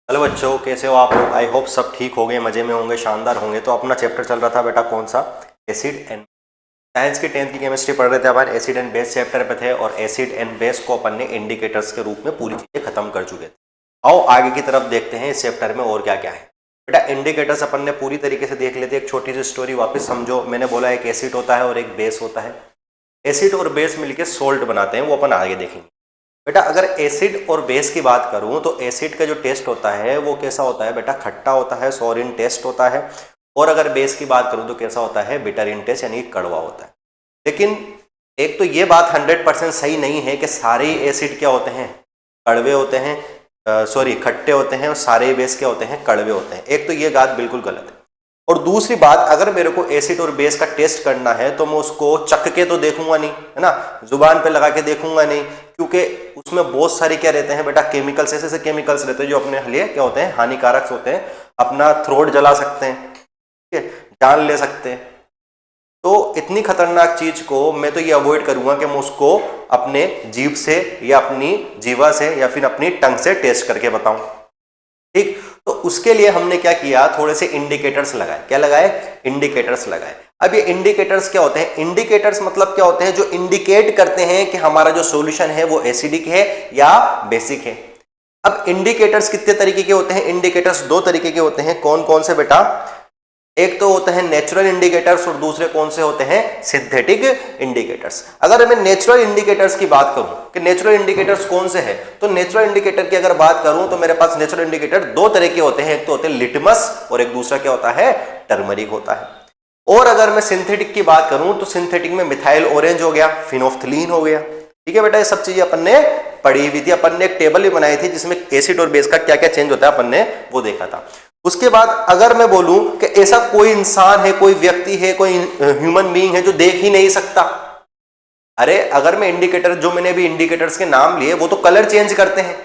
Hello बच्चों, कैसे हो आप लोग। आई होप सब ठीक होंगे, मजे में होंगे, शानदार होंगे। तो अपना चैप्टर चल रहा था बेटा कौन सा, एसिड एंड। साइंस की 10th की केमिस्ट्री पढ़ रहे थे अपन, एसिड एंड बेस चैप्टर पे थे और एसिड एंड बेस को अपन ने इंडिकेटर्स के रूप में पूरी चीजें खत्म कर चुके थे। आओ आगे की तरफ देखते हैं इस चैप्टर में और क्या क्या है। बेटा इंडिकेटर्स अपन ने पूरी तरीके से देख लेते। एक छोटी सी स्टोरी वापस समझो। मैंने बोला एक एसिड होता है और एक बेस होता है। एसिड और बेस मिलकर सोल्ट बनाते हैं, वो अपन आगे देखेंगे। बेटा अगर एसिड और बेस की बात करूं तो एसिड का जो टेस्ट होता है वो कैसा होता है बेटा, खट्टा होता है, सॉर इन टेस्ट होता है। और अगर बेस की बात करूं तो कैसा होता है, बिटर इन टेस्ट, यानी कड़वा होता है। लेकिन एक तो ये बात 100% सही नहीं है कि सारे एसिड क्या होते हैं, कड़वे होते हैं, खट्टे होते हैं, और सारे बेस क्या होते हैं, कड़वे होते हैं। एक तो ये बात बिल्कुल गलत है। और दूसरी बात, अगर मेरे को एसिड और बेस का टेस्ट करना है तो मैं उसको चख के तो देखूंगा नहीं, है ना, जुबान पे लगा के देखूंगा नहीं, क्योंकि उसमें बहुत सारे क्या रहते हैं बेटा, केमिकल्स, ऐसे ऐसे केमिकल्स रहते हैं जो अपने लिए क्या होते हैं, हानिकारक होते हैं। अपना थ्रोट जला सकते हैं, ठीक है, जान ले सकते हैं। तो इतनी खतरनाक चीज को मैं तो ये अवॉइड करूंगा कि मैं उसको अपने जीभ से या अपनी जीवा से या फिर अपनी टंग से टेस्ट करके बताऊं। ठीक, तो उसके लिए हमने क्या किया, थोड़े से इंडिकेटर्स लगाए। क्या लगाए, इंडिकेटर्स लगाए। अब ये इंडिकेटर्स क्या होते हैं, इंडिकेटर्स मतलब क्या होते हैं, जो इंडिकेट करते हैं कि हमारा जो सॉल्यूशन है वो एसिडिक है या बेसिक है। अब इंडिकेटर्स कितने तरीके के होते हैं, इंडिकेटर्स दो तरीके के होते हैं। कौन कौन से बेटा, एक तो होते हैं नेचुरल इंडिकेटर्स और दूसरे कौन से होते हैं, सिंथेटिक इंडिकेटर्स। अगर मैं नेचुरल इंडिकेटर्स की बात करूं कि नेचुरल इंडिकेटर्स कौन से हैं, तो नेचुरल इंडिकेटर की अगर बात करूं तो मेरे पास नेचुरल इंडिकेटर दो तरह के होते हैं। एक तो होते हैं लिटमस और एक दूसरा क्या होता है, टर्मरिक होता है। और अगर मैं सिंथेटिक की बात करूं तो सिंथेटिक में मिथाइल ऑरेंज हो गया, फिनोफ्थलीन हो गया। ठीक है बेटा, ये सब चीजें अपन ने पढ़ी हुई थी। अपन ने एक टेबल भी बनाई थी जिसमें एसिड और बेस का क्या क्या चेंज होता है अपन ने वो देखा था। उसके बाद अगर मैं बोलूं कि ऐसा कोई इंसान है, कोई व्यक्ति है, कोई ह्यूमन बीइंग है जो देख ही नहीं सकता। अरे अगर मैं इंडिकेटर, जो मैंने अभी इंडिकेटर्स के नाम लिए, वो तो कलर चेंज करते हैं।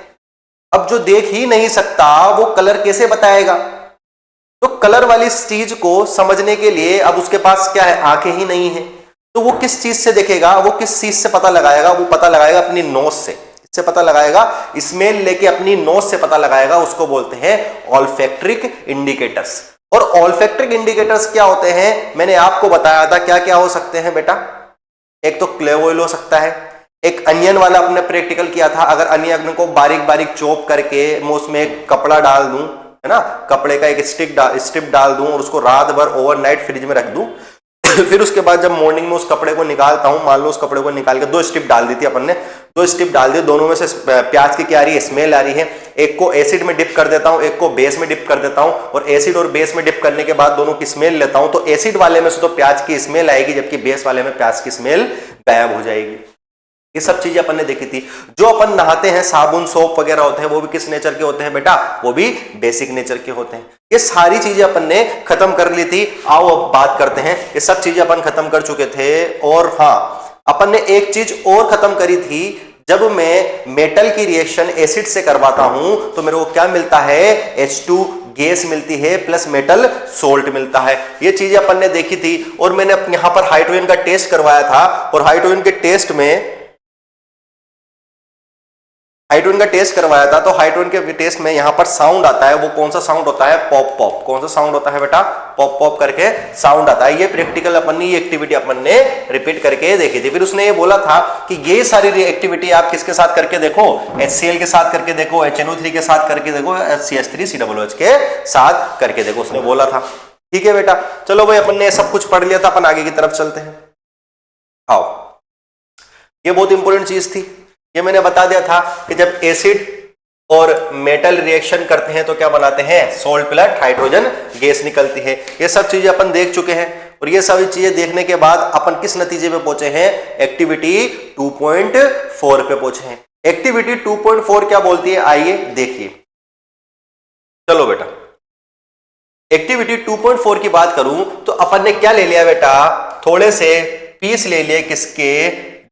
अब जो देख ही नहीं सकता वो कलर कैसे बताएगा। तो कलर वाली चीज को समझने के लिए अब उसके पास क्या है, आंखें ही नहीं है। तो वो किस चीज से देखेगा, वो किस चीज से पता लगाएगा, वो पता लगाएगा अपनी नोज से। इससे पता लगाएगा, स्मेल लेके अपनी नोज से पता लगाएगा। उसको बोलते हैं ऑल्फैक्ट्रिक इंडिकेटर्स। और ऑल्फैक्ट्रिक इंडिकेटर्स क्या होते हैं, मैंने आपको बताया था क्या क्या हो सकते हैं बेटा। एक तो क्लेव ऑयल हो सकता है, एक अनियन वाला अपने प्रैक्टिकल किया था। अगर अनियन को बारीक बारीक चॉप करके मैं उसमें एक कपड़ा डाल दूं, है ना, कपड़े का एक स्ट्रिप डाल दूं और उसको रात भर ओवरनाइट फ्रिज में रख दूं, फिर उसके बाद जब मॉर्निंग में उस कपड़े को निकालता हूं, मान लो उस कपड़े को निकाल के दो स्ट्रिप डाल दी थी अपन ने, दो स्ट्रिप डाल दी, दोनों में से प्याज की क्या आ रही है, स्मेल आ रही है। एक को एसिड में डिप कर देता हूं, एक को बेस में डिप कर देता हूं, और एसिड और बेस में डिप करने के बाद दोनों की स्मेल लेता हूं, तो एसिड वाले में से तो प्याज की स्मेल आएगी, जबकि बेस वाले में प्याज की स्मेल गायब हो जाएगी। ये सब चीजें अपन ने देखी थी। जो अपन नहाते हैं, साबुन सोप वगैरह होते हैं, वो भी किस नेचर के होते हैं बेटा, वो भी बेसिक नेचर के होते हैं। ये सारी चीजें अपन ने खत्म कर ली थी। आओ अब बात करते हैं, ये सब चीजें अपन खत्म कर चुके थे। और हाँ, अपन ने एक चीज और खत्म करी थी। जब मैं मेटल की रिएक्शन एसिड से करवाता हूं तो मेरे को क्या मिलता है, H2 गैस मिलती है प्लस मेटल सोल्ट मिलता है। ये चीजें अपन ने देखी थी। और मैंने यहां पर हाइड्रोजन का टेस्ट करवाया था, और हाइड्रोजन के टेस्ट में हाइड्रोजन का टेस्ट करवाया था। तो हाइड्रोजन के टेस्ट में यहां पर साउंड आता है, वो कौन सा साउंड होता है, पॉप पॉप। कौन सा साउंड होता है बेटा, पॉप पॉप करके साउंड आता है। ये प्रैक्टिकल अपन ने, ये एक्टिविटी अपन ने रिपीट करके देखी थी। फिर उसने ये बोला था कि ये सारी एक्टिविटी आप किसके साथ करके देखो, HCl के साथ करके देखो, HNO3 के साथ करके देखो, CH3COOH के साथ करके देखो, उसने बोला था। ठीक है बेटा, चलो भाई अपन ने सब कुछ पढ़ लिया था, अपन आगे की तरफ चलते हैं। आओ, ये बहुत इंपॉर्टेंट चीज थी। ये मैंने बता दिया था कि जब एसिड और मेटल रिएक्शन करते हैं तो क्या बनाते हैं, सोल्ट प्लस हाइड्रोजन गैस निकलती है। ये सब चीजें अपन देख चुके हैं। और ये सभी चीजें देखने के बाद अपन किस नतीजे पे पहुंचे हैं, एक्टिविटी 2.4 पे पहुंचे हैं। एक्टिविटी 2.4 क्या बोलती है, आइए देखिए। चलो बेटा, एक्टिविटी 2.4 की बात करूं तो अपन ने क्या ले लिया बेटा, थोड़े से पीस ले लिए, किसके,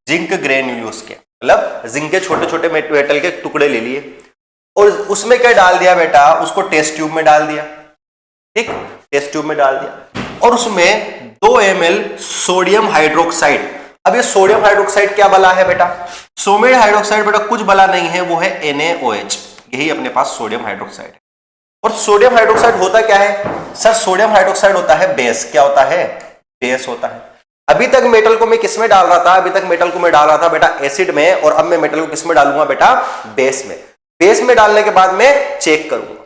जिंक ग्रेन्यूल्स के, मतलब जिंक के छोटे छोटे मेटल के टुकड़े ले लिए। और उसमें क्या डाल दिया बेटा, उसको टेस्ट ट्यूब में डाल दिया। ठीक, टेस्ट ट्यूब में डाल दिया, और उसमें 2 ml सोडियम हाइड्रोक्साइड। अब ये सोडियम हाइड्रोक्साइड क्या बला है बेटा, सोडियम हाइड्रोक्साइड बेटा कुछ बला नहीं है, वो है NaOH। यही अपने पास सोडियम हाइड्रोक्साइड है। और सोडियम हाइड्रोक्साइड होता क्या है सर? सोडियम हाइड्रोक्साइड होता है बेस। क्या होता है? बेस होता है। अभी तक मेटल को मैं किस में डाल रहा था? अभी तक मेटल को मैं डाल रहा था बेटा एसिड में, और अब मैं मेटल को किस में डालूंगा बेटा? बेस में। बेस में डालने के बाद मैं चेक करूंगा।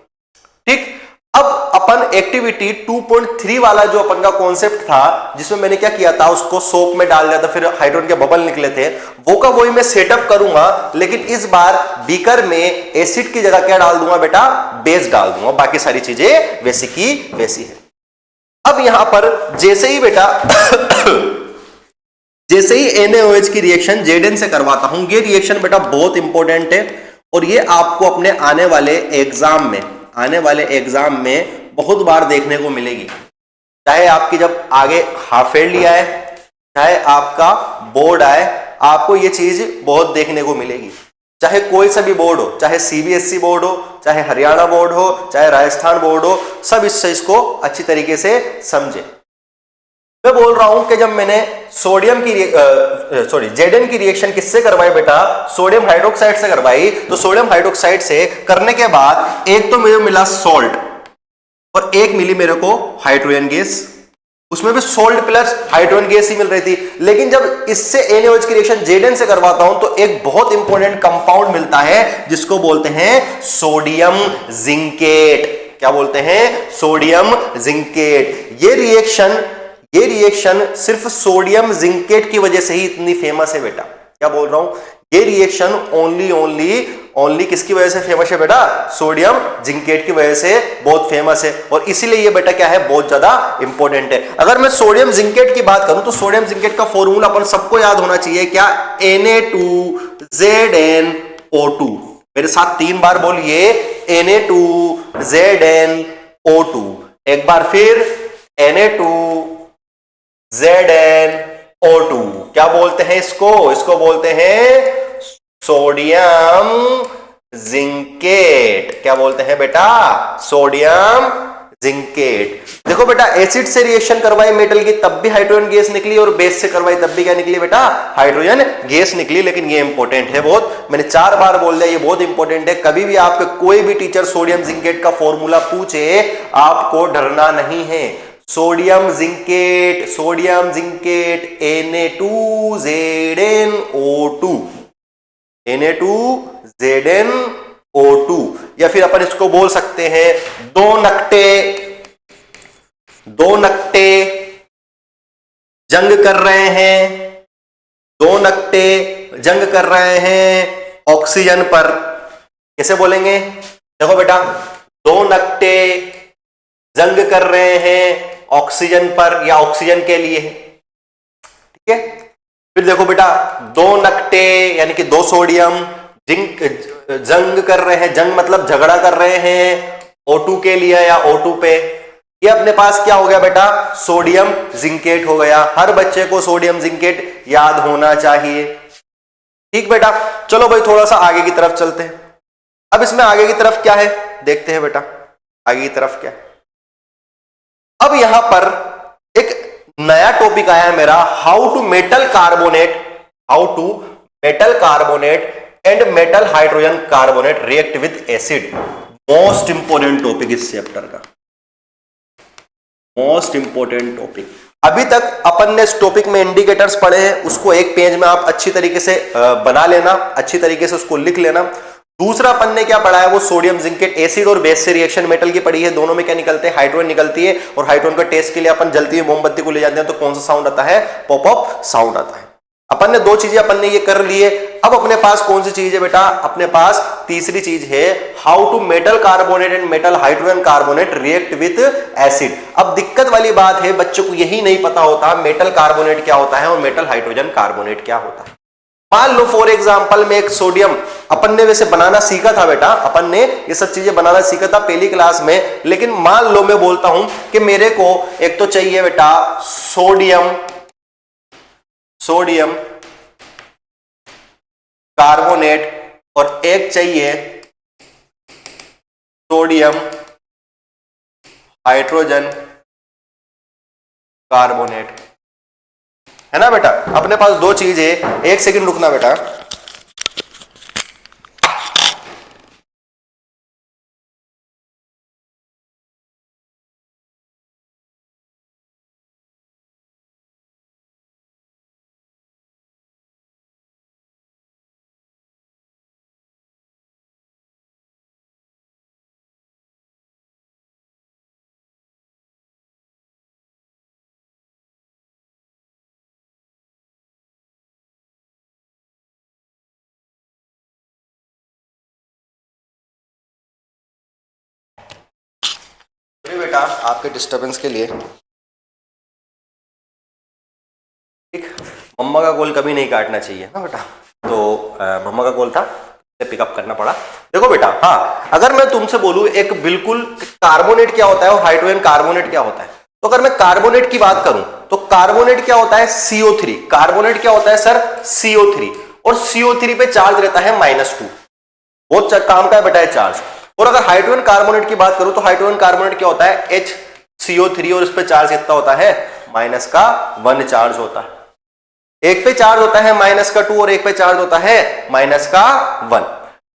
ठीक, अब अपन एक्टिविटी 2.3 वाला जो अपन का कॉन्सेप्ट था, जिसमें मैंने क्या किया था, उसको सोप में डाल दिया था, फिर हाइड्रोजन के बबल निकले थे, वो का वही मैं सेटअप करूंगा, लेकिन इस बार बीकर में एसिड की जगह क्या डाल दूंगा बेटा? बेस डाल दूंगा। बाकी सारी चीजें वैसी की वैसी है। अब यहां पर जैसे ही बेटा जैसे ही NaOH की रिएक्शन Zn से करवाता हूं, ये रिएक्शन बेटा बहुत इंपॉर्टेंट है, और ये आपको अपने आने वाले एग्जाम में बहुत बार देखने को मिलेगी। चाहे आपकी जब आगे हाफ ईयरली आए, चाहे आपका बोर्ड आए, आपको ये चीज बहुत देखने को मिलेगी। चाहे कोई सा भी बोर्ड हो, चाहे CBSE बोर्ड हो, चाहे हरियाणा बोर्ड हो, चाहे राजस्थान बोर्ड हो, सब इस चीज को अच्छी तरीके से समझे। मैं बोल रहा हूं कि जब मैंने Zn की रिएक्शन किससे करवाई बेटा? सोडियम हाइड्रोक्साइड से करवाई। तो सोडियम हाइड्रोक्साइड से करने के बाद एक तो मुझे मिला सॉल्ट, और एक मिली मेरे को हाइड्रोजन गैस। उसमें भी सोल्ट प्लस हाइड्रोजन गैस ही मिल रही थी। लेकिन जब इससे NaOH की रिएक्शन Zn से करवाता हूं, तो एक बहुत इंपॉर्टेंट कंपाउंड मिलता है, जिसको बोलते हैं सोडियम जिंकेट। क्या बोलते हैं? Sodium zincate. ये रिएक्शन सिर्फ सोडियम जिंकेट की वजह से ही इतनी फेमस है बेटा। क्या बोल रहा हूं? ये रिएक्शन ओनली किसकी वजह से फेमस है बेटा? सोडियम जिंकेट की वजह से बहुत फेमस है, और इसीलिए ये बेटा क्या है? बहुत ज्यादा इंपॉर्टेंट है। अगर मैं सोडियम जिंकेट की बात करूं, तो सोडियम जिंकेट का फॉर्मूला अपन सबको याद होना चाहिए। क्या? Na2ZnO2। मेरे साथ 3 बार बोलिए, Na2ZnO2। एक बार फिर, Na2ZnO2। क्या बोलते हैं इसको बोलते हैं सोडियम जिंकेट। क्या बोलते हैं बेटा? Sodium zincate. देखो बेटा, एसिड से रिएक्शन करवाई मेटल की, तब भी हाइड्रोजन गैस निकली, और बेस से करवाई तब भी क्या निकली बेटा? हाइड्रोजन गैस निकली। लेकिन ये इंपॉर्टेंट है बहुत, मैंने 4 बार बोल दिया, ये बहुत इंपॉर्टेंट है। कभी भी आपके कोई भी टीचर सोडियम जिंकेट का फॉर्मूला पूछे, आपको डरना नहीं है। Sodium zincate Na2ZnO2, Na2ZnO2। या फिर अपन इसको बोल सकते हैं दो नक्टे जंग कर रहे हैं, ऑक्सीजन पर। कैसे बोलेंगे? देखो बेटा, 2 नक्टे जंग कर रहे हैं ऑक्सीजन पर, या ऑक्सीजन के लिए। ठीक है। फिर देखो बेटा, 2 नक्टे यानी कि 2 सोडियम जंग कर रहे हैं, जंग मतलब झगड़ा कर रहे हैं O2 के लिए या O2 पे। ये अपने पास क्या हो गया बेटा? सोडियम जिंकेट हो गया। हर बच्चे को सोडियम जिंकेट याद होना चाहिए। ठीक बेटा, चलो भाई थोड़ा सा आगे की तरफ चलते हैं। अब इसमें आगे की तरफ क्या है देखते हैं बेटा। आगे की तरफ क्या है? अब यहां पर एक नया टॉपिक आया है मेरा, how to metal carbonate and metal hydrogen carbonate react with acid. Most important topic इस चैप्टर का, मोस्ट इंपोर्टेंट टॉपिक। अभी तक अपन ने इस टॉपिक में इंडिकेटर्स पढ़े हैं, उसको एक पेज में आप अच्छी तरीके से बना लेना, अच्छी तरीके से उसको लिख लेना। दूसरा अपन ने क्या पढ़ा है, वो सोडियम जिंकेट एसिड और बेस से रिएक्शन मेटल की पढ़ी है। दोनों में क्या निकलते हैं? हाइड्रोजन निकलती है, और हाइड्रोजन का टेस्ट के लिए अपन जलती हुई मोमबत्ती को ले जाते हैं, तो कौन सा साउंड आता है? पॉप अप साउंड आता है। अपन ने 2 चीजें अपन ने ये कर लिए। अब अपने पास कौन सी चीज है बेटा? अपने पास तीसरी चीज है, how to metal carbonate and metal hydrogen carbonate react with acid. अब दिक्कत वाली बात है, बच्चों को यही नहीं पता होता मेटल कार्बोनेट क्या होता है और मेटल हाइड्रोजन कार्बोनेट क्या होता है। मान लो फॉर एग्जांपल में एक सोडियम, अपन ने वैसे बनाना सीखा था बेटा, अपन ने ये सब चीजें बनाना सीखा था पहली क्लास में। लेकिन मान लो मैं बोलता हूं कि मेरे को एक तो चाहिए बेटा सोडियम कार्बोनेट, और एक चाहिए सोडियम हाइड्रोजन कार्बोनेट, है ना बेटा। अपने पास 2 चीज है। 1 सेकंड रुकना बेटा। सॉरी बेटा आपके डिस्टरबेंस के लिए। ठीक, मम्मा का कॉल कभी नहीं काटना चाहिए ना बेटा, तो मम्मा का कॉल था, पिकअप करना पड़ा। देखो बेटा, हाँ, अगर मैं तुमसे बोलूं एक बिल्कुल कार्बोनेट क्या होता है और हाइड्रोजन कार्बोनेट क्या होता है, तो अगर मैं कार्बोनेट की बात करूं तो कार्बोनेट क्या होता है, CO3। कार्बोनेट क्या होता है सर, CO3, और CO3 पे चार्ज रहता है -2। बहुत काम का है बेटा चार्ज। और अगर हाइड्रोजन कार्बोनेट की बात करूं तो हाइड्रोजन कार्बोनेट क्या होता है, HCO3, और इस पे चार्ज कितना होता है, -1 चार्ज होता है। एक पे चार्ज होता है -2 और एक पे चार्ज होता है -1।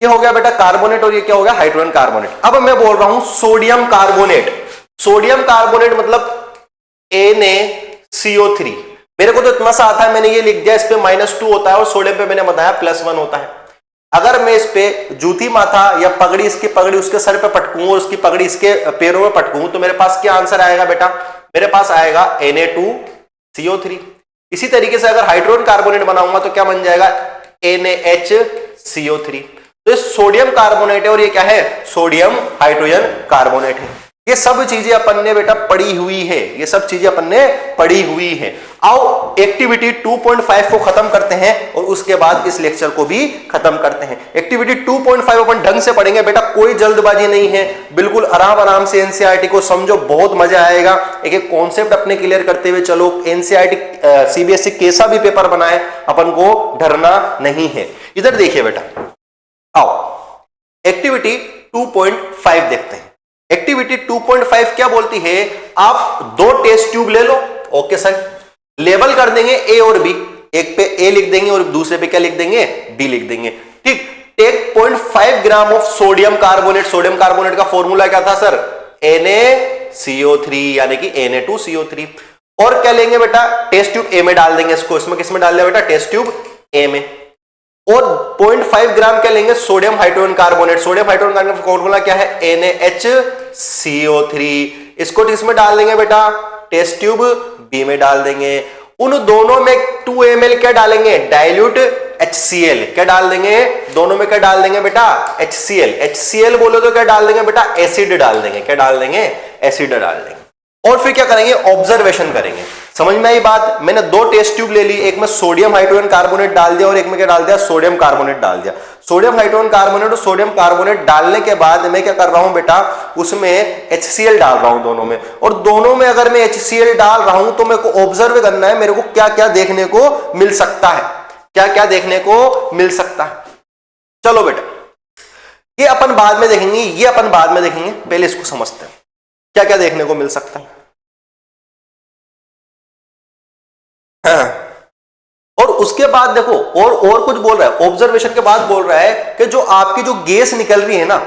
ये हो गया बेटा कार्बोनेट, और ये क्या हो गया, हाइड्रोजन कार्बोनेट। अब मैं बोल रहा हूं सोडियम कार्बोनेट। सोडियम कार्बोनेट मतलब NaCO3। मेरे को तो इतना सा आता है, मैंने ये लिख दिया, इस पे -2 होता है और सोडियम पे मैंने बताया +1 होता है। अगर मैं इस पे जूती माथा या पगड़ी, इसकी पगड़ी उसके सर पे पटकूं और उसकी पगड़ी इसके पैरों में पटकूं, तो मेरे पास क्या आंसर आएगा बेटा, मेरे पास आएगा Na2CO3। इसी तरीके से अगर हाइड्रोजन कार्बोनेट बनाऊंगा तो क्या बन जाएगा, NaHCO3। तो ये सोडियम कार्बोनेट है और ये क्या है, सोडियम हाइड्रोजन कार्बोनेट है। ये सब चीजें अपन ने बेटा पढ़ी हुई है, ये सब चीजें अपन ने पढ़ी हुई है। आओ एक्टिविटी 2.5 को खत्म करते हैं और उसके बाद इस लेक्चर को भी खत्म करते हैं। एक्टिविटी 2.5 अपन ढंग से पढ़ेंगे बेटा, कोई जल्दबाजी नहीं है, बिल्कुल आराम आराम से एनसीईआरटी को समझो, बहुत मजा आएगा। एक एक कॉन्सेप्ट अपने क्लियर करते हुए चलो। एनसीईआरटी सीबीएसई कैसा भी पेपर बनाए, अपन को डरना नहीं है। इधर देखिए बेटा, आओ एक्टिविटी 2.5 देखते हैं। एक्टिविटी 2.5 क्या बोलती है, आप 2 टेस्ट ट्यूब ले लो। ओके सर, लेबल कर देंगे A और B, एक पे A लिख देंगे और दूसरे पे क्या लिख देंगे, B लिख देंगे। ठीक, take 0.5 gram of sodium carbonate. Sodium carbonate का फॉर्मूला क्या था सर, NaCO3 यानी कि Na2CO3। और क्या लेंगे बेटा, टेस्ट ट्यूब A में डाल देंगे इसको। इसमें किसमें डाल दिया बेटा, टेस्ट ट्यूब A में। और 0.5 ग्राम क्या लेंगे, sodium hydrogen carbonate. Sodium hydrogen carbonate का फॉर्मूला क्या है, NaHCO3। इसको किसमें डाल देंगे बेटा, टेस्ट ट्यूब B में डाल देंगे। उन दोनों में 2 ml क्या डालेंगे, डाइल्यूट HCl। क्या डाल देंगे, दोनों में क्या डाल देंगे बेटा, HCl। HCl बोलो तो क्या डाल देंगे बेटा, एसिड डाल देंगे। क्या डाल देंगे, एसिड डाल देंगे। और फिर क्या करेंगे, ऑब्जर्वेशन करेंगे। समझ में आई बात, मैंने 2 टेस्ट ट्यूब ले ली, एक में सोडियम हाइड्रोजन कार्बोनेट डाल दिया और एक में क्या डाल दिया, सोडियम कार्बोनेट डाल दिया। सोडियम हाइड्रोजन कार्बोनेट और सोडियम कार्बोनेट डालने के बाद मैं क्या कर रहा हूं बेटा, उसमें HCl डाल रहा हूं दोनों में। और दोनों में अगर मैं HCl डाल रहा हूं तो मेरे को ऑब्जर्व करना है, मेरे को क्या क्या देखने को मिल सकता है, क्या क्या देखने को मिल सकता है। चलो बेटा, ये अपन बाद में देखेंगे, ये अपन बाद में देखेंगे, पहले इसको समझते हैं क्या क्या देखने को मिल सकता है। और उसके बाद देखो, और कुछ बोल रहा है, ऑब्जर्वेशन के बाद बोल रहा है कि जो आपकी जो गैस निकल रही है ना,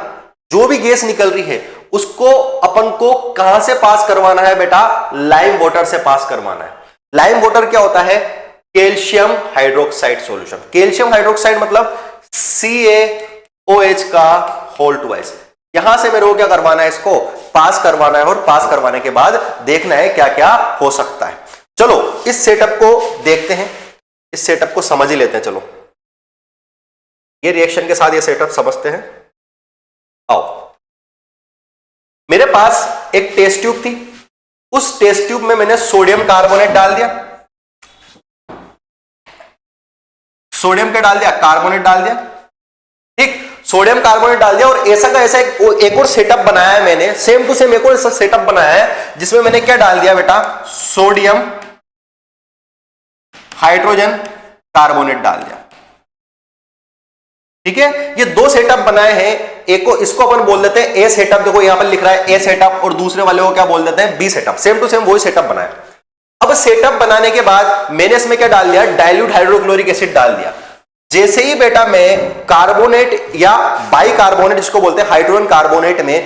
जो भी गैस निकल रही है उसको अपन को कहां से पास करवाना है बेटा, लाइम वाटर से पास करवाना है। लाइम वाटर क्या होता है, calcium hydroxide solution. Calcium hydroxide मतलब CaOH का होल ट्वाइस। यहां से मेरे को क्या करवाना है, इसको पास करवाना है। और पास करवाने के बाद देखना है क्या क्या हो सकता है। चलो इस सेटअप को देखते हैं, इस सेटअप को समझ ही लेते हैं। चलो ये रिएक्शन के साथ ये सेटअप समझते हैं। आओ, मेरे पास एक टेस्ट ट्यूब थी, उस टेस्ट ट्यूब में मैंने सोडियम कार्बोनेट डाल दिया। सोडियम क्या डाल दिया, कार्बोनेट डाल दिया। ठीक, सोडियम कार्बोनेट डाल दिया। और ऐसा का ऐसा एक और सेटअप बनाया है मैंने, सेम टू सेम एक और ऐसा सेटअप बनाया है जिसमें मैंने क्या डाल दिया बेटा, सोडियम हाइड्रोजन कार्बोनेट डाल दिया। ठीक है, ये 2 सेटअप बनाए हैं। एक को, इसको अपन बोल देते हैं ए सेटअप। देखो यहां पर लिख रहा है ए सेटअप, और दूसरे वाले को क्या बोल देते हैं, B setup. Same to same वही सेटअप बनाया। अब सेटअप बनाने के बाद मैंने इसमें क्या डाल दिया, डाइल्यूट हाइड्रोक्लोरिक एसिड डाल दिया। जैसे ही बेटा मैं कार्बोनेट या बाइकार्बोनेट जिसको बोलते हैं हाइड्रोजन कार्बोनेट में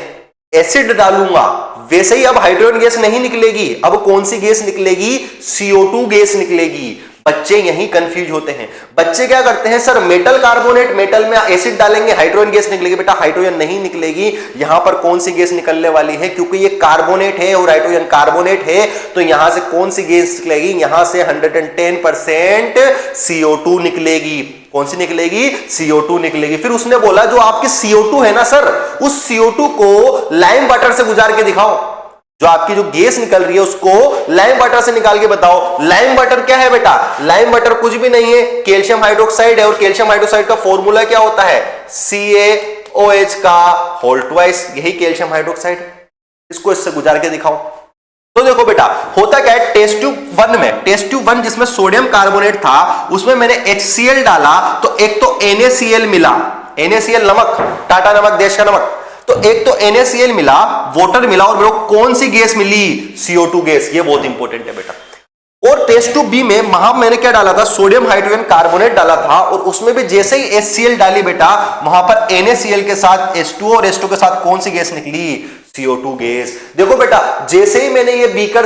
एसिड डालूंगा, वैसे ही अब हाइड्रोजन गैस नहीं निकलेगी। अब कौन सी गैस निकलेगी, CO2 गैस निकलेगी। बच्चे यही कंफ्यूज होते हैं। बच्चे क्या करते हैं, सर मेटल कार्बोनेट, मेटल में एसिड डालेंगे हाइड्रोजन गैस निकलेगी। बेटा हाइड्रोजन नहीं निकलेगी। यहां पर कौन सी गैस निकलने वाली है, क्योंकि ये कार्बोनेट है और हाइड्रोजन कार्बोनेट है, तो यहां से कौन सी गैस निकलेगी, यहां से 110% CO2 निकलेगी। कौन सी निकलेगी, CO2 निकलेगी। फिर उसने बोला जो आपकी CO2 है ना सर, उस CO2 को लाइम वाटर से गुजार के दिखाओ। जो आपकी जो गैस निकल रही है उसको लाइम वाटर से निकाल के बताओ। लाइम वाटर क्या है बेटा? लाइम वाटर कुछ भी नहीं है, कैल्शियम हाइड्रोक्साइड है, और कैल्शियम हाइड्रोक्साइड का फॉर्मूला क्या होता है? CaOH का होल ट्वाइस, यही कैल्शियम हाइड्रोक्साइड। इसको इससे गुजार के दिखाओ। तो देखो बेटा, होता क्या है टेस्ट ट्यूब 1 में, टेस्ट ट्यूब 1 जिसमें सोडियम कार्बोनेट था, उसमें मैंने HCl डाला, तो एक तो NaCl मिला, NaCl नमक, टाटा नमक, देश का नमक, तो एक तो NaCl मिला, वाटर मिला, और मेरे को कौन सी गैस मिली? CO2 gas. ये बहुत इंपॉर्टेंट है बेटा। और टेस्ट ट्यूब बी में वहां मैंने क्या डाला था? सोडियम हाइड्रोजन कार्बोनेट डाला था, और उसमें भी जैसे ही HCl डाली बेटा, वहां पर NaCl के साथ H2O और H2 के साथ कौन सी गैस निकली? CO2 gas. देखो बेटा, जैसे ही मैंने ये बीकर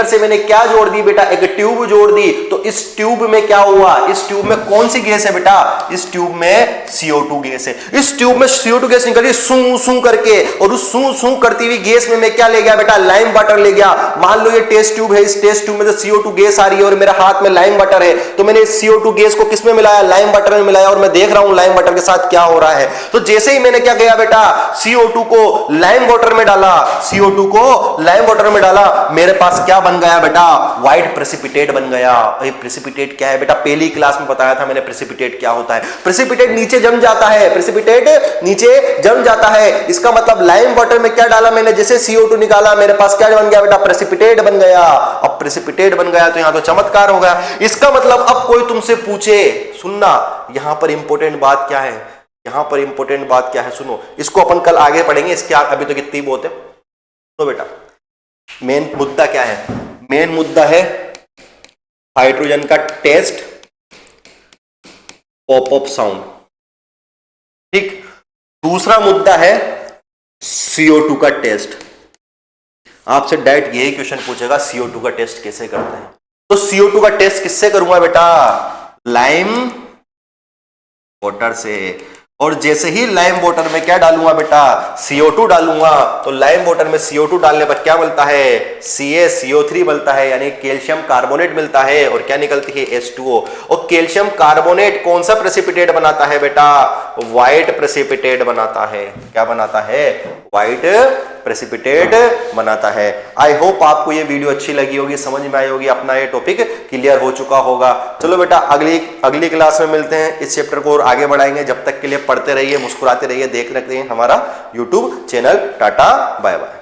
से मैंने क्या जोड़ दी बेटा? एक ट्यूब जोड़ दी, तो इस ट्यूब में क्या हुआ? इस ट्यूब में कौन सी गैस है बेटा? इस ट्यूब में CO2 गैस है। इस ट्यूब में CO2 गैस निकली सू सू करके, और उस सू सू करती हुई गैस में मैं क्या ले गया बेटा? लाइम वाटर ले गया। मान लो ये टेस्ट ट्यूब है, इस टेस्ट ट्यूब में से CO2 गैस आ रही है और मेरे हाथ में लाइम वाटर है, तो मैंने इस CO2 गैस को किसमें मिलाया? लाइम वाटर में मिलाया, और मैं देख रहा हूं लाइम वाटर के साथ क्या हो रहा है। तो जैसे ही मैंने क्या किया बेटा? CO2 को लाइम वाटर में डाला, CO2 को लाइम वाटर में डाला, मेरे पास क्या बन गया बेटा? व्हाइट प्रेसिपिटेट बन गया। ये प्रेसिपिटेट क्या है बेटा? पहली क्लास में बताया था मैंने प्रेसिपिटेट क्या होता है। प्रेसिपिटेट नीचे जम जाता है, प्रेसिपिटेट नीचे जम जाता है। इसका मतलब लाइम वाटर में क्या डाला मैंने? जैसे CO2 निकाला, मेरे पास क्या बन गया बेटा? प्रेसिपिटेट बन गया। अब प्रेसिपिटेट बन गया तो यहां तो चमत्कार हो गया। इसका मतलब अब कोई तुमसे पूछे, सुनना, यहां पर इंपॉर्टेंट बात क्या है? यहां पर इंपॉर्टेंट बात क्या है? सुनो, इसको अपन कल आगे पढ़ेंगे, इसके अभी तो कितनी बहुत है। तो बेटा, मेन मुद्दा क्या है? मेन मुद्दा है हाइड्रोजन का टेस्ट, पॉप अप साउंड, ठीक। दूसरा मुद्दा है CO2 का टेस्ट। आपसे डायरेक्ट यही क्वेश्चन पूछेगा, CO2 का टेस्ट कैसे करते हैं? तो CO2 का टेस्ट किससे करूंगा बेटा? लाइम वाटर से। और जैसे ही लाइम वाटर में क्या डालूंगा बेटा? CO2 डालूंगा, तो लाइम वाटर में CO2 डालने पर क्या मिलता है? CaCO3 मिलता है, यानी कैल्शियम कार्बोनेट मिलता है, और क्या निकलती है? H2O। और कैल्शियम कार्बोनेट कौन सा प्रेसिपिटेट बनाता है बेटा? व्हाइट प्रेसिपिटेट बनाता है। क्या बनाता है? व्हाइट प्रेसिपिटेट बनाता है। आई होप आपको ये वीडियो अच्छी लगी होगी, समझ में आई होगी, अपना ये टॉपिक क्लियर हो चुका होगा। चलो बेटा, अगली क्लास में मिलते हैं, इस चैप्टर को और आगे बढ़ाएंगे। जब तक के लिए पढ़ते रहिए, मुस्कुराते रहिए, देख रहे हैं हमारा YouTube channel. Tata, bye bye.